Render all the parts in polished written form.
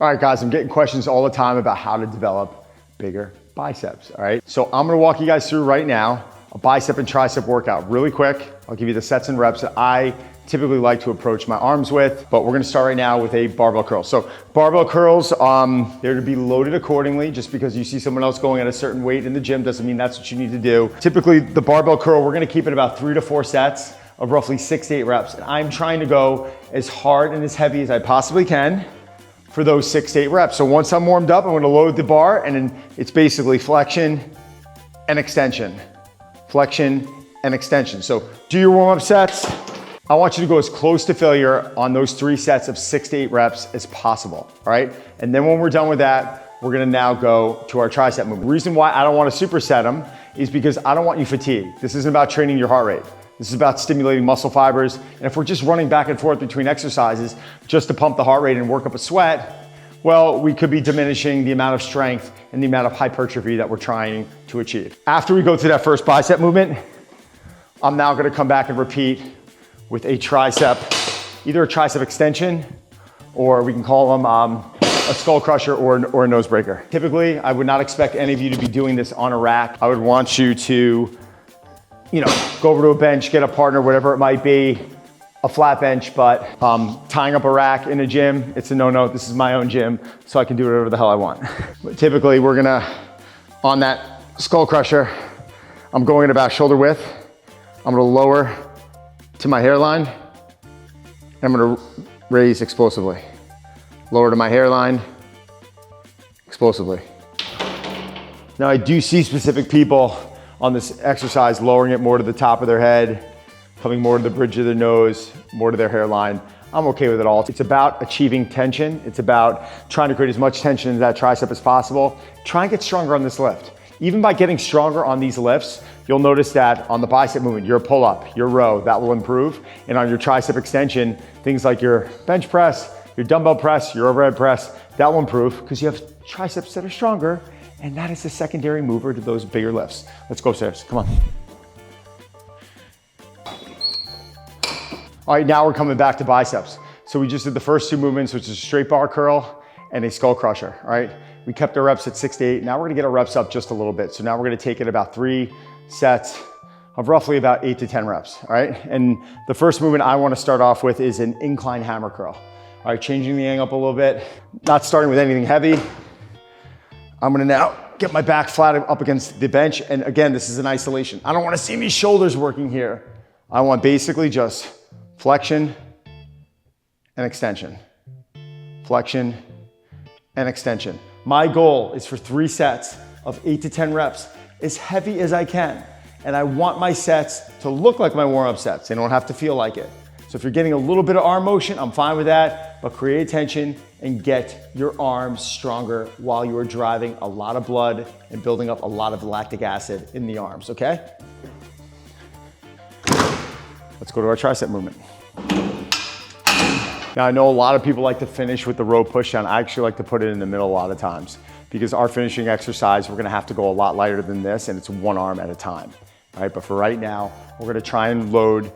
All right, guys, I'm getting questions all the time about how to develop bigger biceps, all right? So I'm gonna walk you guys through right now a bicep and tricep workout really quick. I'll give you the sets and reps that I typically like to approach my arms with, but we're gonna start right now with a barbell curl. So barbell curls, they're to be loaded accordingly. Just because you see someone else going at a certain weight in the gym doesn't mean that's what you need to do. Typically, the barbell curl, we're gonna keep it about 3 to 4 sets of roughly 6 to 8 reps. And I'm trying to go as hard and as heavy as I possibly can for those 6 to 8 reps. So once I'm warmed up, I'm gonna load the bar, and then it's basically flexion and extension. Flexion and extension. So do your warm-up sets. I want you to go as close to failure on those 3 sets of 6 to 8 reps as possible, all right? And then when we're done with that, we're gonna now go to our tricep movement. The reason why I don't wanna superset them is because I don't want you fatigued. This isn't about training your heart rate. This is about stimulating muscle fibers. And if we're just running back and forth between exercises just to pump the heart rate and work up a sweat, well, we could be diminishing the amount of strength and the amount of hypertrophy that we're trying to achieve. After we go through that first bicep movement, I'm now gonna come back and repeat with a tricep, either a tricep extension, or we can call them a skull crusher or a nose breaker. Typically, I would not expect any of you to be doing this on a rack. I would want you to go over to a bench, get a partner, whatever it might be, a flat bench, but tying up a rack in a gym, it's a no-no. This is my own gym, so I can do whatever the hell I want. But typically, we're gonna, on that skull crusher, I'm going at about shoulder width. I'm gonna lower to my hairline, and I'm gonna raise explosively. Lower to my hairline, explosively. Now, I do see specific people on this exercise lowering it more to the top of their head, coming more to the bridge of their nose, more to their hairline. I'm okay with it all. It's about achieving tension. It's about trying to create as much tension in that tricep as possible. Try and get stronger on this lift. Even by getting stronger on these lifts, you'll notice that on the bicep movement, your pull-up, your row, that will improve. And on your tricep extension, things like your bench press, your dumbbell press, your overhead press, that will improve because you have triceps that are stronger, and that is a secondary mover to those bigger lifts. Let's go upstairs, come on. All right, now we're coming back to biceps. So we just did the first 2 movements, which is a straight bar curl and a skull crusher, all right? We kept our reps at 6 to 8. Now we're gonna get our reps up just a little bit. So now we're gonna take it about 3 sets of roughly about 8 to 10 reps, all right? And the first movement I wanna start off with is an incline hammer curl. All right, changing the angle up a little bit, not starting with anything heavy. I'm gonna now get my back flat up against the bench. And again, this is an isolation. I don't wanna see me shoulders working here. I want basically just flexion and extension. Flexion and extension. My goal is for 3 sets of 8 to 10 reps, as heavy as I can. And I want my sets to look like my warm-up sets. They don't have to feel like it. So if you're getting a little bit of arm motion, I'm fine with that, but create tension and get your arms stronger while you are driving a lot of blood and building up a lot of lactic acid in the arms, okay? Let's go to our tricep movement. Now, I know a lot of people like to finish with the row push down. I actually like to put it in the middle a lot of times because our finishing exercise, we're gonna have to go a lot lighter than this, and it's 1 arm at a time, all right? But for right now, we're gonna try and load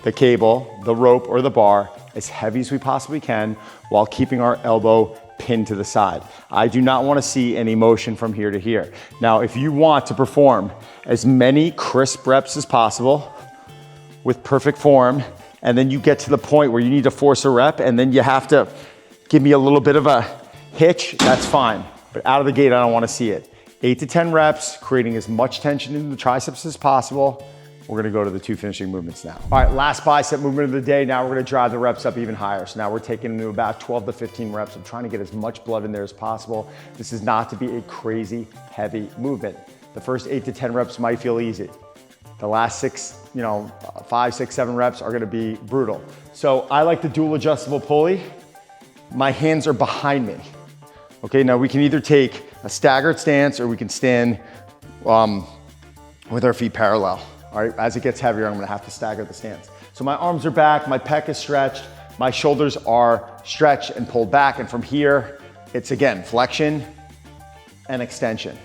the cable, the rope, or the bar as heavy as we possibly can while keeping our elbow pinned to the side. I do not want to see any motion from here to here. Now, if you want to perform as many crisp reps as possible with perfect form, and then you get to the point where you need to force a rep and then you have to give me a little bit of a hitch, that's fine. But out of the gate, I don't want to see it. 8 to 10 reps, creating as much tension in the triceps as possible. We're gonna go to the 2 finishing movements now. All right, last bicep movement of the day. Now we're gonna drive the reps up even higher. So now we're taking into about 12 to 15 reps. I'm trying to get as much blood in there as possible. This is not to be a crazy heavy movement. The first 8 to 10 reps might feel easy. The last 5, 6, 7 reps are gonna be brutal. So I like the dual adjustable pulley. My hands are behind me. Okay, now we can either take a staggered stance or we can stand with our feet parallel. All right, as it gets heavier, I'm gonna have to stagger the stance. So my arms are back, my pec is stretched, my shoulders are stretched and pulled back, and from here, it's again, flexion and extension.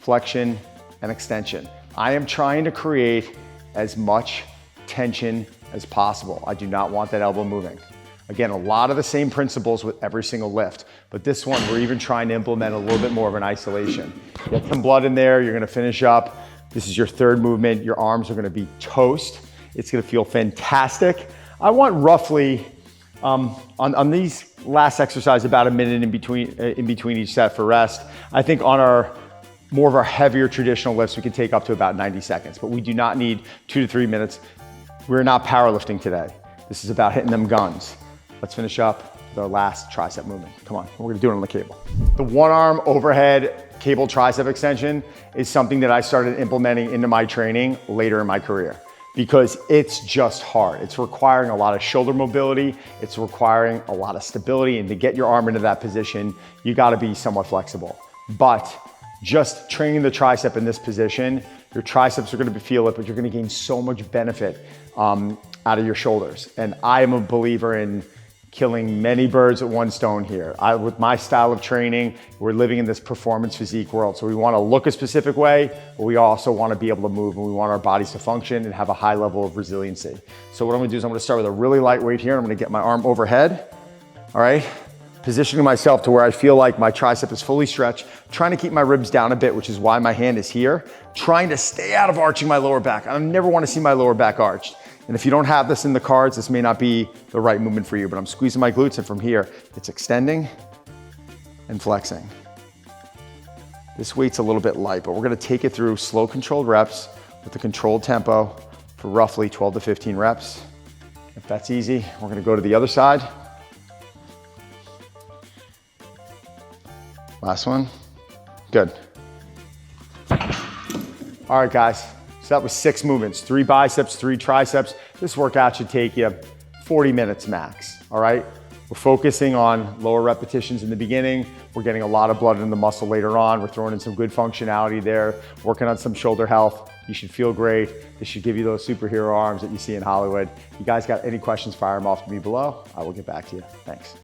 Flexion and extension. I am trying to create as much tension as possible. I do not want that elbow moving. Again, a lot of the same principles with every single lift, but this one, we're even trying to implement a little bit more of an isolation. Get some blood in there, you're gonna finish up. This is your third movement. Your arms are gonna be toast. It's gonna feel fantastic. I want roughly, on these last exercise, about a minute in between each set for rest. I think on our more of our heavier traditional lifts, we can take up to about 90 seconds, but we do not need 2 to 3 minutes. We're not powerlifting today. This is about hitting them guns. Let's finish up with our last tricep movement. Come on, we're gonna do it on the cable. The one arm overhead cable tricep extension is something that I started implementing into my training later in my career because it's just hard. It's requiring a lot of shoulder mobility. It's requiring a lot of stability, and to get your arm into that position, you gotta be somewhat flexible. But just training the tricep in this position, your triceps are gonna feel it, but you're gonna gain so much benefit out of your shoulders. And I am a believer in killing many birds with one stone here. With my style of training, we're living in this performance physique world. So we wanna look a specific way, but we also wanna be able to move, and we want our bodies to function and have a high level of resiliency. So what I'm gonna do is I'm gonna start with a really light weight here. I'm gonna get my arm overhead, all right? Positioning myself to where I feel like my tricep is fully stretched, trying to keep my ribs down a bit, which is why my hand is here, trying to stay out of arching my lower back. I never wanna see my lower back arched. And if you don't have this in the cards, this may not be the right movement for you, but I'm squeezing my glutes, and from here, it's extending and flexing. This weight's a little bit light, but we're gonna take it through slow controlled reps with a controlled tempo for roughly 12 to 15 reps. If that's easy, we're gonna go to the other side. Last one, good. All right, guys. So that was 6 movements, 3 biceps, 3 triceps. This workout should take you 40 minutes max, all right? We're focusing on lower repetitions in the beginning. We're getting a lot of blood in the muscle later on. We're throwing in some good functionality there, working on some shoulder health. You should feel great. This should give you those superhero arms that you see in Hollywood. If you guys got any questions, fire them off to me below. I will get back to you. Thanks.